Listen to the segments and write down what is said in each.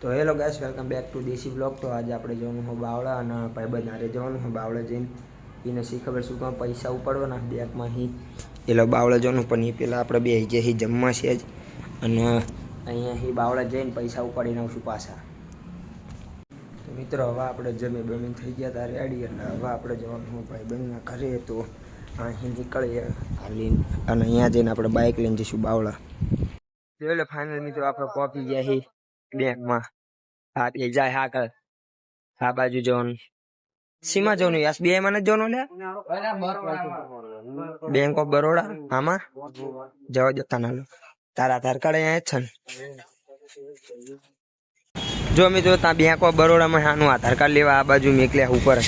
તો hello guys, welcome back to દેશી blog. તો આજે આપણે જવાનું હોય બાવળા અને ભાઈબંધ હારે જવાનું હોય બાવળા જઈને એને શી ખબર શું કામ પૈસા ઉપાડવાના બેગમાં હી એટલે બાવળા જવાનું. પણ એ પહેલાં આપણે બે જે હી જમવા છે જ અને અહીંયા હી બાવળા જઈને પૈસા ઉપાડીને આવશું પાછા. તો મિત્રો હવે આપણે જમી બમી થઈ ગયા હતા રેડી એટલે હવે આપણે જવાનું હોય ભાઈબંધના ઘરે. તો અહીં નીકળીએ હાલીને અને અહીંયા જઈને આપણે બાઇક લઈને જઈશું બાવળા. જોઈ લો ફાઇનલ મિત્રો આપણે પહોંચી ગયા હી બેંકમાં. હા એ જાય હા કર આ બાજુ જવાનું સીમા જવાનું યાસ બે માં જવાનું લે બેંક ઓફ બરોડા આમાં જવા જતા ના તારા આધાર કાર્ડ અહીંયા જ છે ને. જો મિત્રો ત્યાં બેંક ઓફ બરોડામાં આનું આધાર કાર્ડ લેવા આ બાજુ મેકલ્યા ઉપર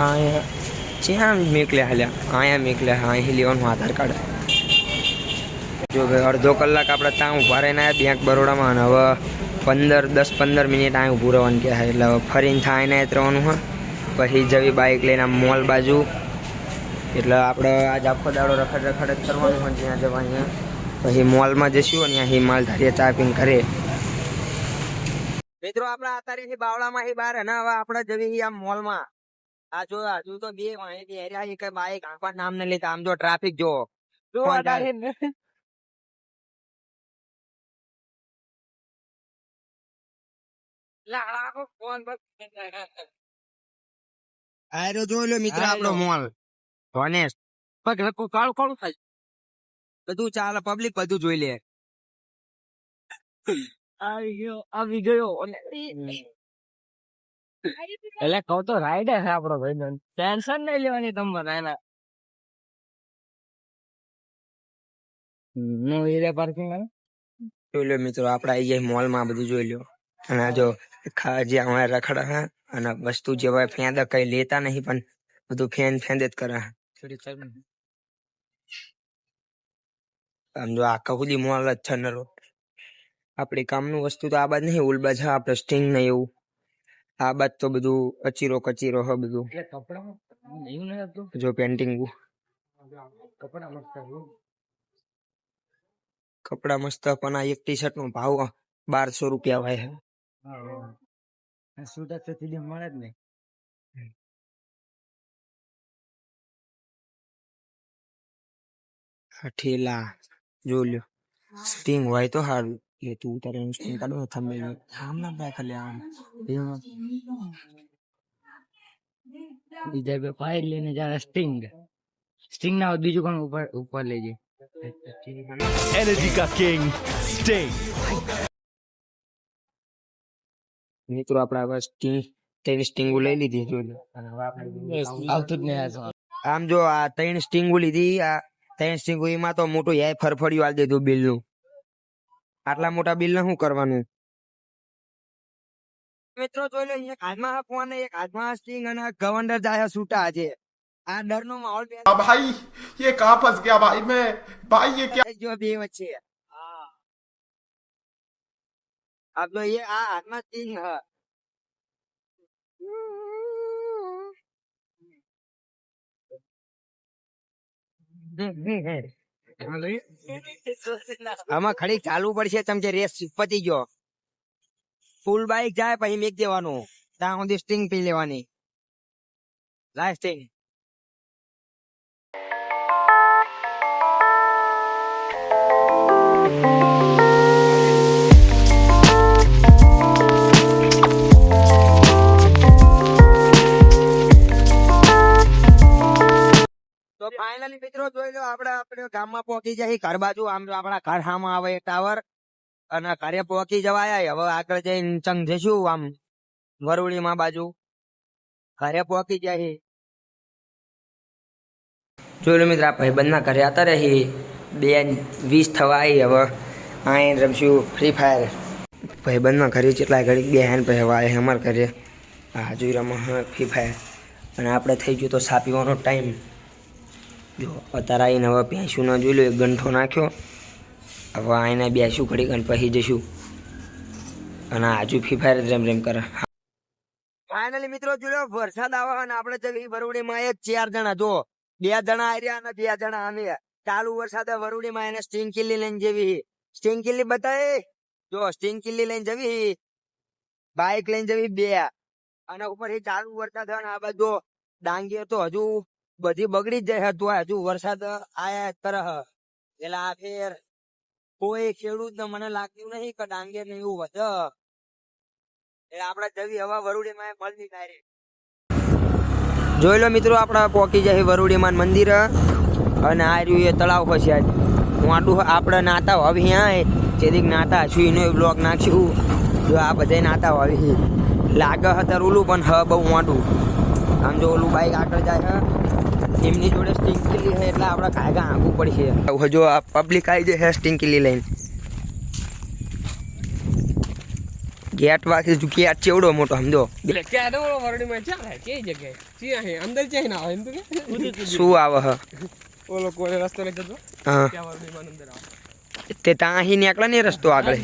અહીંયા જ્યાં મેકલ્યા હાલ્યા અહીંયા મેકલ્યા અહીં લેવાનું આધાર કાર્ડ. જો ભાઈ અડધો કલાક આપણે ત્યાં ઊભા રહીને આવ્યા બેંક બરોડામાં અને હવે 10-15 મિનિટ અહીં ઊભું રહેવાનું કે એટલે હવે ફરીને થાયને રહેવાનું હોય પછી જવી બાઇક લઈને મોલ બાજુ. એટલે આપણે આજ આખો દાડો રખડ જ કરવાનું હોય ત્યાં જવા અહીંયા પછી મોલમાં જઈશું અને અહીં માલ ધારીએ ચા પીને ઘરે. મિત્રો આપણે અત્યારે બાવળામાં બહાર અને હવે આપણે જવી આમ મોલમાં. આ જો હજુ તો બે માહિતી કઈ બાઇક આંખવા નામ ને લેતા આમ જો ટ્રાફિક જો આયરો જોઈ લો મિત્ર આપણો મોલ હોનેસ્ટ કાળું કાળું થાય બધું ચાલે પબ્લિક બધું જોઈ લે. આવી ગયો એટલે કહું તો રાઈડર છે આપણો ભાઈ ટેન્શન નહીં લેવાની તમારે એના નો એરિયા પાર્કિંગ જોઈ લો મિત્રો આપણે આવી જાય મોલમાં બધું જોઈ લો. અને જો જે અમારે રખડા હે અને વસ્તુ જે હોય ફેંદ કઈ લેતા નહીં પણ બધું ફેંદ જ કરે. આમ જો આખા ખુદી મોલ જ છે નરો. આપડી કામનું વસ્તુ તો આ બાદ નહીં ઉલબા છે આપણે સ્ટિંગ ને એવું આ બાદ તો બધું કચીરો હ બધું જો પેન્ટિંગ કપડા મસ્ત પણ આ એક ટી શર્ટ નો ભાવ 1200 રૂપિયા હોય મળે જ નહીં. ઠેલા જો લ્યો સ્ટિંગ હોય તો સારું એ તું તારે સ્ટિંગ કાઢો થંબે આમ ના ભાઈ ખાલી આમ બીજા બે ફાઇલ લઈને જરા સ્ટિંગ ના બીજું કોણ ઉપર લેજે एनर्जी का किंग स्टिंग. મિત્રો આપણે હવે ત્રણ સ્ટિંગો લઈ લીધી જોઈ આવતું જ નહીં. આમ જો આ 3 સ્ટિંગો લીધી આ 3 સ્ટિંગો એમાં તો મોટું યાય ફરફડિયું આલ દીધું બિલ નું. આટલા મોટા બિલ ને શું કરવાનું મિત્રો જોઈ લો એક હાથમાં ફોન એક હાથમાં સ્ટિંગ અને ગવર્નર જાય છૂટા છે. આ ડર નો માહોલ भाई ये कहाँ फंस गया भाई मैं भाई ये क्या જો બે વચ્ચે अब तो ये आ हाथમાં સ્ટિંગ હ આમાં ખડી ચાલુ પડશે ચમચે રેસ પતી ગયો ફૂલ બાઈક જાય પછી મેક દેવાનું ત્યાં સુધી સ્ટિંગ પી લેવાની લાસ્ટ સ્ટિંગ. તો ફાઇનલી મિત્રો જોઈ લો આપણે ગામમાં પહોંચી જાય ઘર બાજુ આમ આપણા ઘર સામે આવે ટાવર અને ઘરે પહોંચી જવાય. હવે આગળ જઈને ચંગ જઈશું આમ વરુડીમાં બાજુ ઘરે પહોંચી જાય. જોઈ લો મિત્ર ભાઈબંધ ના ઘરે હતા રહી 2:20 થવા આવી. હવે અહીં રમશું ફ્રી ફાયર. ભાઈબંધ ના ઘરે કેટલા ઘડી બે હેન પછી હવે અમારા ઘરે હા જોઈ રમો ફ્રી ફાયર અને આપણે થઈ ગયું તો સા પીવાનો ટાઈમ. જો અત્યારે આવીને હવે ભેંસું ના જોઈ લો એક ગંઠો નાખ્યો. હવે આઈને બેસું ઘડી અને પછી જઈશું અને આજુ ફ્રી ફાયર રેમ કરે. ફાઇનલી મિત્રો જોઈ લો વરસાદ આવે અને આપણે જઈ બરોડીમાં 4 જણા જો 2 જણા આવ્યા અને 2 જણા આવ્યા. ચાલુ વરસાદે વરુડીમાં એને સ્ટિંગ કિલ્લી લઈને જેવી સ્ટિંગ કિલ્લી બતાવે જો સ્ટિંગ કિલ્લી લઈને જવી બાઇક લઈને જવી બે અને ઉપર એ ચાલુ વરસાદ હોય ને આ બાજુ ડાંગીઓ તો હજુ બધી બગડી જ જાય તો હજુ વરસાદ આયા જ કરે એટલે આ ફેર કોઈ ખેડૂત ને મને લાગતું નહીં કે ડાંગેર ને એવું વધે એટલે આપડે જવી હવા વરુડીમાં મળતી થાય જોઈ લો મિત્રો આપડા પોકી જાય વરુડીમાં મંદિર અને આ રહ્યું એ તળાવ હશે આજ વાંડું આપડે નાતા હવે અહીંયા જેદીક નાતા છું એનો બ્લોગ નાખશું જો આ બધા નાતા હવે લાગે હતા ઓલું પણ હ બહુ મોટું આમ જો ઓલું બાઈક આગળ જાય એમની જોડે સ્ટિંગ કિલ્લી છે એટલે આપણે કાયગા આંગવું પડશે જો આ પબ્લિક આવી જાય સ્ટિંગ કિલ્લી લઈને ગેટ વાકી ગેટ ચેવડો મોટો સમજો શું આવે હ હા તે ત્યાં અહીં નીકળે ને રસ્તો આગળ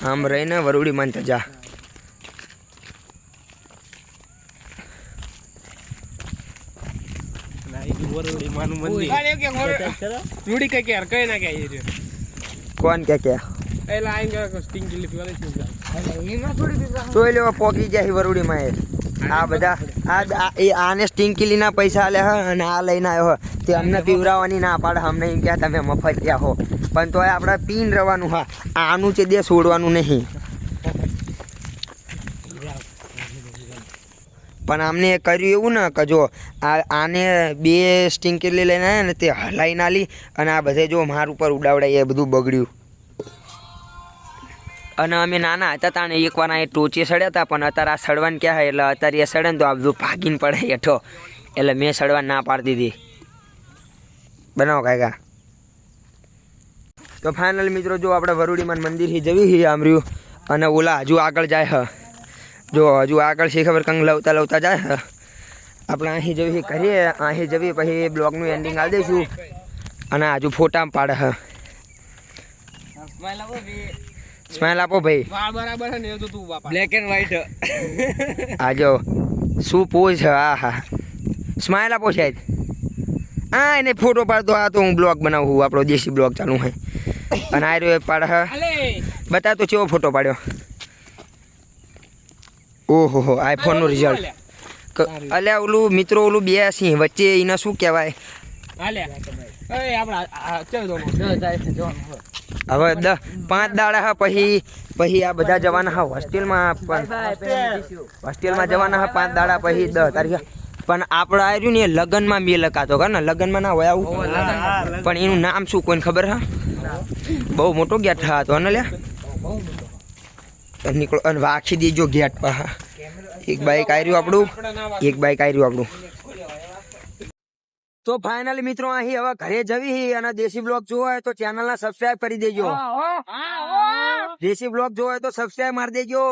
આમ રહીને વરુડી માં તજા કોણ કે જોઈ લેવા પોકી જાય વરુડી માં આ બધા આને સ્ટિંગ કિલ્લી ના પૈસા આલે હ અને આ લઈને આવ્યો તે અમને પીવરાવાની ના પાડે અમને એમ કે તમે મફતિયા હો પણ તોય આપણે પીન રહેવાનું હા આનું છે દે છોડવાનું નહીં પણ આમને કર્યું એવું ને કે જો આને બે સ્ટિંગ કિલ્લી લઈને આવ્યા ને તે હલાઈ નાલી અને આ બધે જો માર ઉપર ઉડાવડાય એ બધું બગડ્યું અને અમે નાના હતા તાણે એકવાર આ ટોચે સડ્યા હતા પણ અત્યારે આ સડવાનું ક્યાં હોય એટલે અત્યારે એ સડે ને તો આ બધું ભાગીને પડે હેઠો એટલે મેં સડવા ના પાડી દીધી બનાવો કાયગા તો ફાઇનલ મિત્રો જો આપણે વરુડીમાં મંદિરથી જવી આમ રહ્યું અને ઓલા હજુ આગળ જાય હ જો હજુ આગળ છે ખબર કંગ લવતા લવતા જાય હ આપણે અહીં જવી કરીએ અહીં જવી પછી બ્લોગનું એન્ડિંગ આવી દઈશું અને હજુ ફોટા પાડે હ સ્માઈલ આપો ભાઈ બ્લેક એન્ડ વ્હાઈટ આજો શું પોઝ છે હા હા સ્માઈલ આપો સાહેબ હા એને ફોટો પાડતો આ તો હું બ્લોગ બનાવું આપણો દેશી બ્લોગ ચાલુ હોય અને આ રહ્યો પાડે હા બતા તો કેવો ફોટો પાડ્યો ઓહો હો આઈફોનનું રિઝલ્ટ અલ્યા ઓલું મિત્રો ઓલું બે સિંહ વચ્ચે એને શું કહેવાય હવે 5 દાડા હા પછી આ બધા જવાના હા હોસ્ટેલમાં જવાના હા 5 દાડા પછી 10 તારીખે પણ આપણે આવ્યું ને લગ્નમાં મેં લખાતો કે ને લગ્નમાં ના હોય આવું પણ એનું નામ શું કોઈને ખબર હા બહુ મોટો ગેટ હતો ને લ્યા નીકળો અને વાખી દેજો ગેટ પર એક બાઈક આવ્યું આપણું તો ફાઇનલી મિત્રો અહીં હવે ઘરે જવી અને દેશી બ્લોગ જોવો હોય તો ચેનલ ના સબસ્ક્રાઇબ કરી દેજો દેશી બ્લોગ જોવો હોય તો સબસ્ક્રાઇબ મારી દેજો